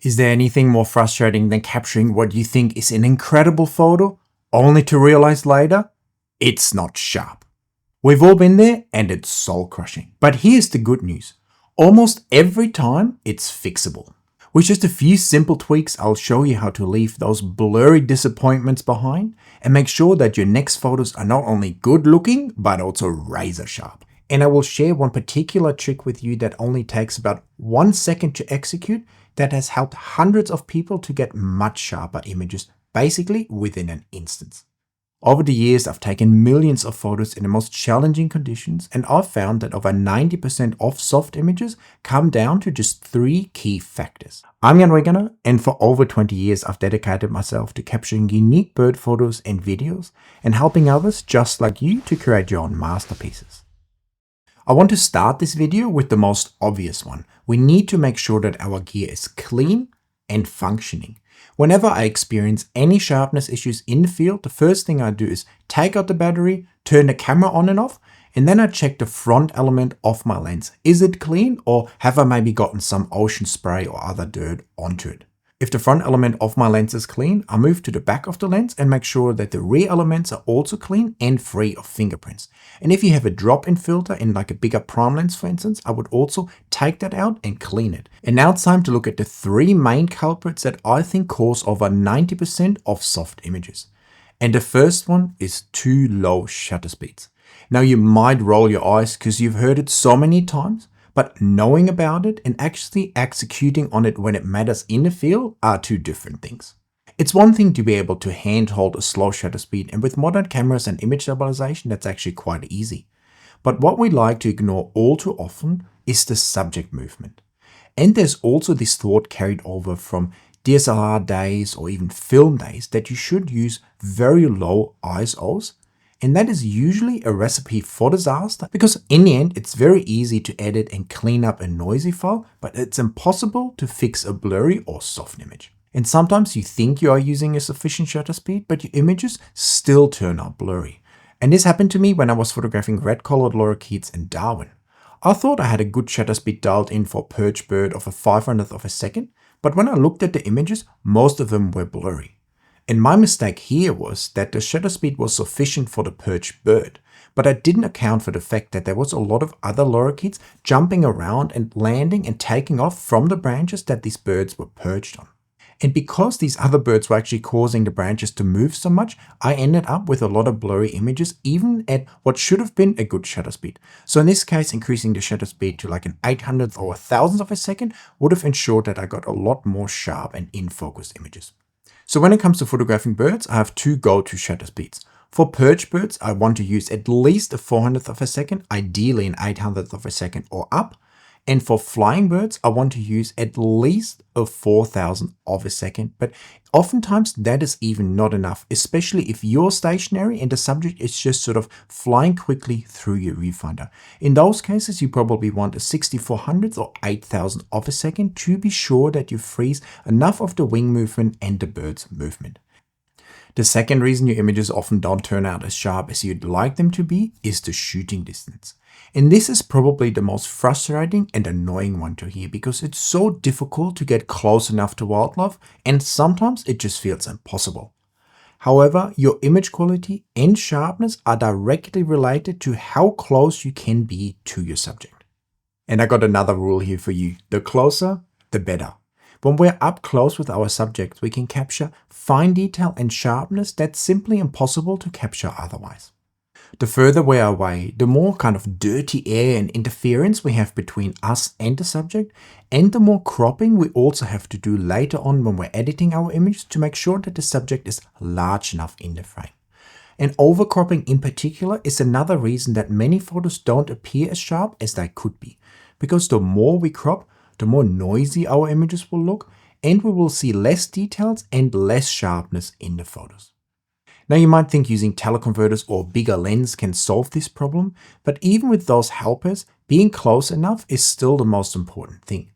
Is there anything more frustrating than capturing what you think is an incredible photo, only to realize later, it's not sharp? We've all been there and it's soul-crushing. But here's the good news. Almost every time, it's fixable. With just a few simple tweaks, I'll show you how to leave those blurry disappointments behind and make sure that your next photos are not only good looking, but also razor sharp. And I will share one particular trick with you that only takes about 1 second to execute that has helped hundreds of people to get much sharper images, basically within an instant. Over the years, I've taken millions of photos in the most challenging conditions, and I've found that over 90% of soft images come down to just 3 key factors. I'm Jan Wegener, and for over 20 years, I've dedicated myself to capturing unique bird photos and videos and helping others just like you to create your own masterpieces. I want to start this video with the most obvious one. We need to make sure that our gear is clean and functioning. Whenever I experience any sharpness issues in the field, the first thing I do is take out the battery, turn the camera on and off, and then I check the front element of my lens. Is it clean, or have I maybe gotten some ocean spray or other dirt onto it? If the front element of my lens is clean, I move to the back of the lens and make sure that the rear elements are also clean and free of fingerprints. And if you have a drop-in filter in like a bigger prime lens, for instance, I would also take that out and clean it. And now it's time to look at the 3 main culprits that I think cause over 90% of soft images. And the first one is too low shutter speeds. Now you might roll your eyes because you've heard it so many times, but knowing about it and actually executing on it when it matters in the field are 2 different things. It's one thing to be able to handhold a slow shutter speed, and with modern cameras and image stabilization, that's actually quite easy. But what we like to ignore all too often is the subject movement. And there's also this thought carried over from DSLR days or even film days that you should use very low ISOs. And that is usually a recipe for disaster, because in the end, it's very easy to edit and clean up a noisy file, but it's impossible to fix a blurry or soft image. And sometimes you think you are using a sufficient shutter speed, but your images still turn out blurry. And this happened to me when I was photographing red-collared lorikeets in Darwin. I thought I had a good shutter speed dialed in for a perch bird of a 500th of a second, but when I looked at the images, most of them were blurry. And my mistake here was that the shutter speed was sufficient for the perched bird, but I didn't account for the fact that there was a lot of other lorikeets jumping around and landing and taking off from the branches that these birds were perched on. And because these other birds were actually causing the branches to move so much, I ended up with a lot of blurry images, even at what should have been a good shutter speed. So in this case, increasing the shutter speed to like an 800th or 1000th of a second would have ensured that I got a lot more sharp and in-focus images. So when it comes to photographing birds, I have 2 go-to shutter speeds. For perch birds, I want to use at least a 400th of a second, ideally an 800th of a second or up. And for flying birds, I want to use at least a 4000th of a second, but oftentimes that is even not enough, especially if you're stationary and the subject is just sort of flying quickly through your viewfinder. In those cases, you probably want a 6400th or 8000th of a second to be sure that you freeze enough of the wing movement and the bird's movement. The second reason your images often don't turn out as sharp as you'd like them to be is the shooting distance. And this is probably the most frustrating and annoying one to hear, because it's so difficult to get close enough to wildlife, and sometimes it just feels impossible. However, your image quality and sharpness are directly related to how close you can be to your subject. And I got another rule here for you. The closer, the better. When we're up close with our subjects, we can capture fine detail and sharpness that's simply impossible to capture otherwise. The further we're away, the more kind of dirty air and interference we have between us and the subject, and the more cropping we also have to do later on when we're editing our image to make sure that the subject is large enough in the frame. And overcropping in particular is another reason that many photos don't appear as sharp as they could be, because the more we crop, the more noisy our images will look, and we will see less details and less sharpness in the photos. Now you might think using teleconverters or bigger lens can solve this problem, but even with those helpers, being close enough is still the most important thing.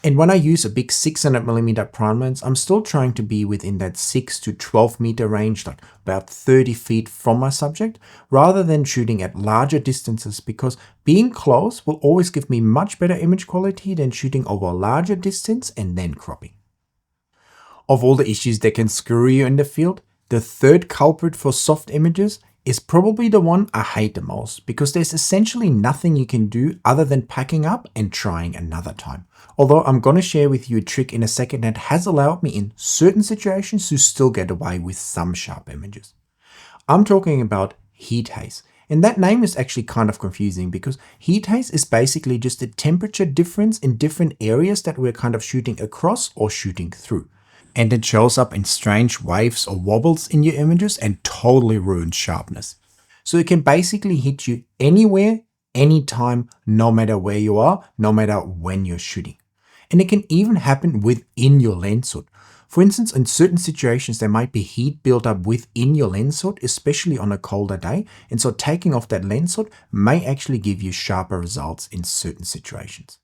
And when I use a big 600mm prime lens, I'm still trying to be within that 6 to 12 meter range, like about 30 feet from my subject, rather than shooting at larger distances, because being close will always give me much better image quality than shooting over a larger distance and then cropping. Of all the issues that can screw you in the field, the third culprit for soft images is probably the one I hate the most, because there's essentially nothing you can do other than packing up and trying another time. Although I'm going to share with you a trick in a second that has allowed me in certain situations to still get away with some sharp images. I'm talking about heat haze. And that name is actually kind of confusing because heat haze is basically just a temperature difference in different areas that we're kind of shooting across or shooting through. And it shows up in strange waves or wobbles in your images and totally ruins sharpness. So it can basically hit you anywhere, anytime, no matter where you are, no matter when you're shooting. And it can even happen within your lens hood. For instance, in certain situations, there might be heat built up within your lens hood, especially on a colder day. And so taking off that lens hood may actually give you sharper results in certain situations.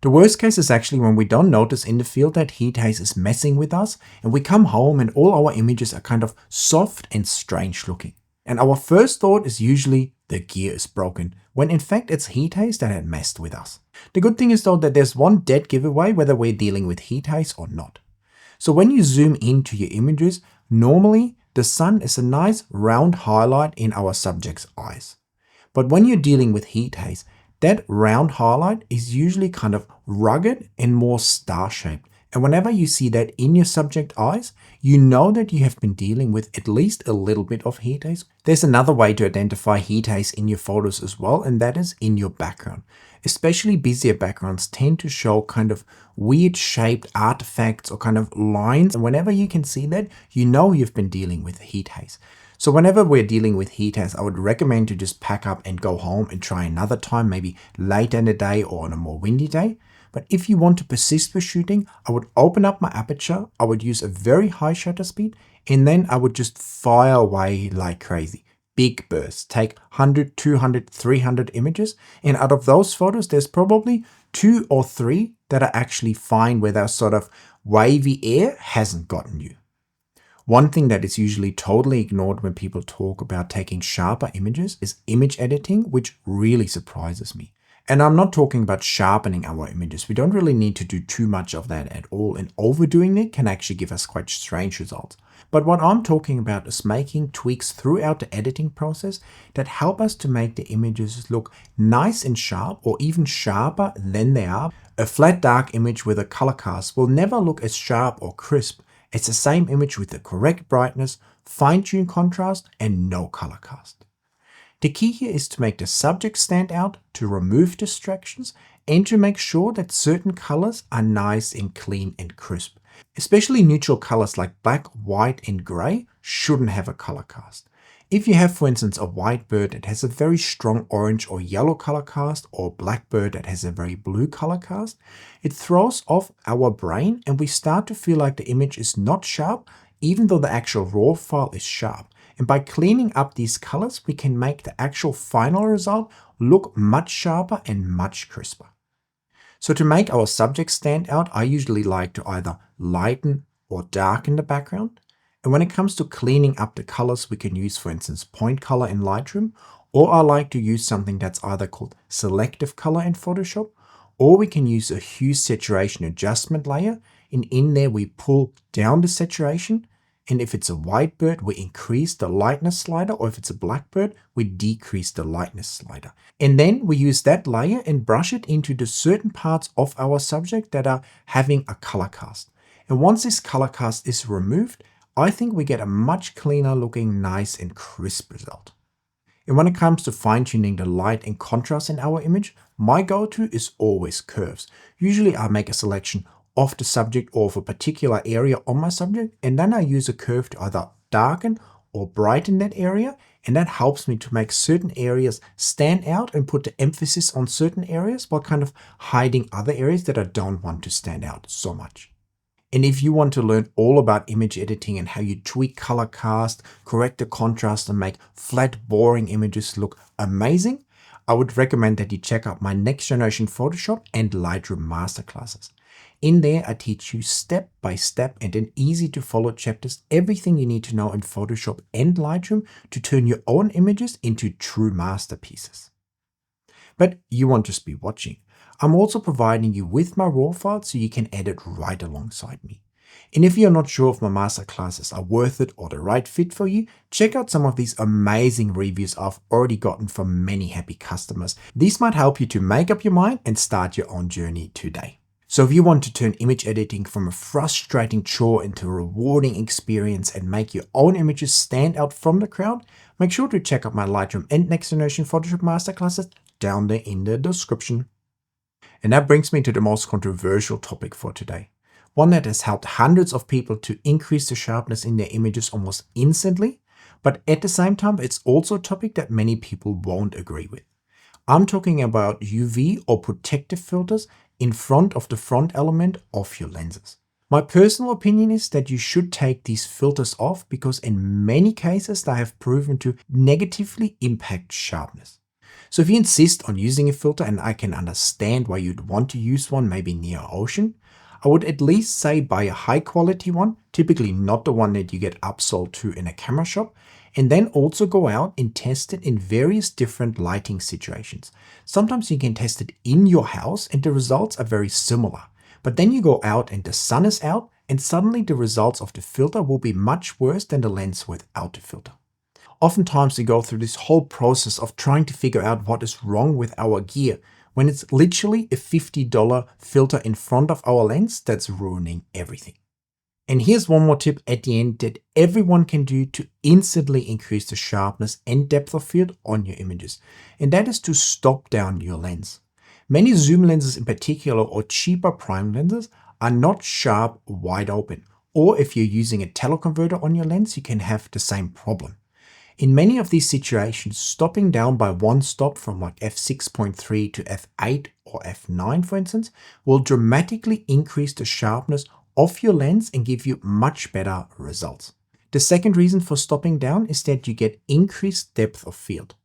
The worst case is actually when we don't notice in the field that heat haze is messing with us and we come home and all our images are kind of soft and strange looking. And our first thought is usually the gear is broken, when in fact it's heat haze that had messed with us. The good thing is though that there's one dead giveaway whether we're dealing with heat haze or not. So when you zoom into your images, normally the sun is a nice round highlight in our subject's eyes. But when you're dealing with heat haze, that round highlight is usually kind of rugged and more star-shaped. And whenever you see that in your subject eyes, you know that you have been dealing with at least a little bit of heat haze. There's another way to identify heat haze in your photos as well, and that is in your background. Especially busier backgrounds tend to show kind of weird shaped artifacts or kind of lines. And whenever you can see that, you know you've been dealing with heat haze. So whenever we're dealing with heat haze, I would recommend to just pack up and go home and try another time, maybe later in the day or on a more windy day. But if you want to persist with shooting, I would open up my aperture, I would use a very high shutter speed, and then I would just fire away like crazy. Big bursts, take 100, 200, 300 images, and out of those photos, there's probably 2 or 3 that are actually fine where that sort of wavy air hasn't gotten you. One thing that is usually totally ignored when people talk about taking sharper images is image editing, which really surprises me. And I'm not talking about sharpening our images. We don't really need to do too much of that at all, and overdoing it can actually give us quite strange results. But what I'm talking about is making tweaks throughout the editing process that help us to make the images look nice and sharp, or even sharper than they are. A flat dark image with a color cast will never look as sharp or crisp as the same image with the correct brightness, fine-tuned contrast, and no color cast. The key here is to make the subject stand out, to remove distractions, and to make sure that certain colors are nice and clean and crisp. Especially neutral colors like black, white, and gray shouldn't have a color cast. If you have, for instance, a white bird that has a very strong orange or yellow color cast, or a black bird that has a very blue color cast, it throws off our brain and we start to feel like the image is not sharp, even though the actual raw file is sharp. And by cleaning up these colors, we can make the actual final result look much sharper and much crisper. So to make our subject stand out, I usually like to either lighten or darken the background. And when it comes to cleaning up the colors, we can use, for instance, point color in Lightroom, or I like to use something that's either called selective color in Photoshop, or we can use a hue saturation adjustment layer, and in there we pull down the saturation, and if it's a white bird, we increase the lightness slider, or if it's a black bird, we decrease the lightness slider. And then we use that layer and brush it into the certain parts of our subject that are having a color cast. And once this color cast is removed, I think we get a much cleaner looking, nice and crisp result. And when it comes to fine-tuning the light and contrast in our image, my go-to is always curves. Usually I make a selection of the subject or of a particular area on my subject, and then I use a curve to either darken or brighten that area, and that helps me to make certain areas stand out and put the emphasis on certain areas while kind of hiding other areas that I don't want to stand out so much. And if you want to learn all about image editing and how you tweak color cast, correct the contrast, and make flat, boring images look amazing, I would recommend that you check out my Next Generation Photoshop and Lightroom Masterclasses. In there, I teach you step by step and in easy to follow chapters everything you need to know in Photoshop and Lightroom to turn your own images into true masterpieces. But you won't just be watching. I'm also providing you with my RAW file so you can edit right alongside me. And if you're not sure if my masterclasses are worth it or the right fit for you, check out some of these amazing reviews I've already gotten from many happy customers. These might help you to make up your mind and start your own journey today. So if you want to turn image editing from a frustrating chore into a rewarding experience and make your own images stand out from the crowd, make sure to check out my Lightroom and next generation Photoshop masterclasses down there in the description. And that brings me to the most controversial topic for today. One that has helped hundreds of people to increase the sharpness in their images almost instantly, but at the same time, it's also a topic that many people won't agree with. I'm talking about UV or protective filters in front of the front element of your lenses. My personal opinion is that you should take these filters off because in many cases they have proven to negatively impact sharpness. So if you insist on using a filter, and I can understand why you'd want to use one maybe near ocean, I would at least say buy a high quality one, typically not the one that you get upsold to in a camera shop, and then also go out and test it in various different lighting situations. Sometimes you can test it in your house and the results are very similar, but then you go out and the sun is out and suddenly the results of the filter will be much worse than the lens without the filter. Oftentimes we go through this whole process of trying to figure out what is wrong with our gear, when it's literally a $50 filter in front of our lens that's ruining everything. And here's one more tip at the end that everyone can do to instantly increase the sharpness and depth of field on your images, and that is to stop down your lens. Many zoom lenses in particular or cheaper prime lenses are not sharp wide open, or if you're using a teleconverter on your lens, you can have the same problem. In many of these situations, stopping down by one stop from like f6.3 to f8 or f9, for instance, will dramatically increase the sharpness of your lens and give you much better results. The second reason for stopping down is that you get increased depth of field.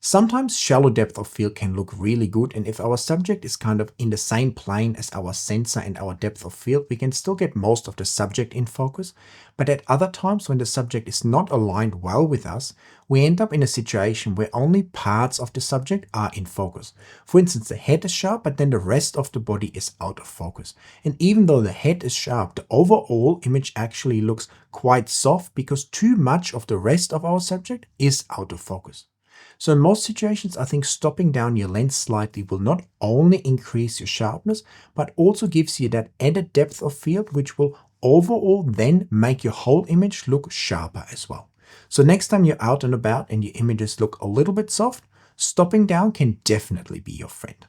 Sometimes shallow depth of field can look really good, and if our subject is kind of in the same plane as our sensor and our depth of field, we can still get most of the subject in focus. But at other times when the subject is not aligned well with us, we end up in a situation where only parts of the subject are in focus. For instance, the head is sharp, but then the rest of the body is out of focus. And even though the head is sharp, the overall image actually looks quite soft because too much of the rest of our subject is out of focus. So in most situations, I think stopping down your lens slightly will not only increase your sharpness, but also gives you that added depth of field, which will overall then make your whole image look sharper as well. So next time you're out and about and your images look a little bit soft, stopping down can definitely be your friend.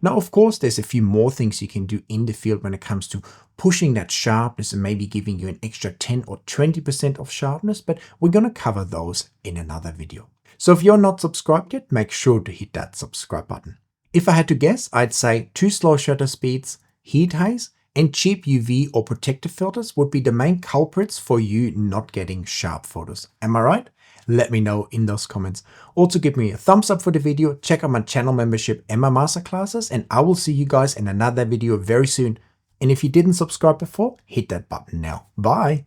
Now, of course, there's a few more things you can do in the field when it comes to pushing that sharpness and maybe giving you an extra 10 or 20% of sharpness, but we're going to cover those in another video. So if you're not subscribed yet, make sure to hit that subscribe button. If I had to guess, I'd say too slow shutter speeds, heat haze, and cheap UV or protective filters would be the main culprits for you not getting sharp photos. Am I right? Let me know in those comments. Also give me a thumbs up for the video, check out my channel membership and my masterclasses, and I will see you guys in another video very soon. And if you didn't subscribe before, hit that button now. Bye!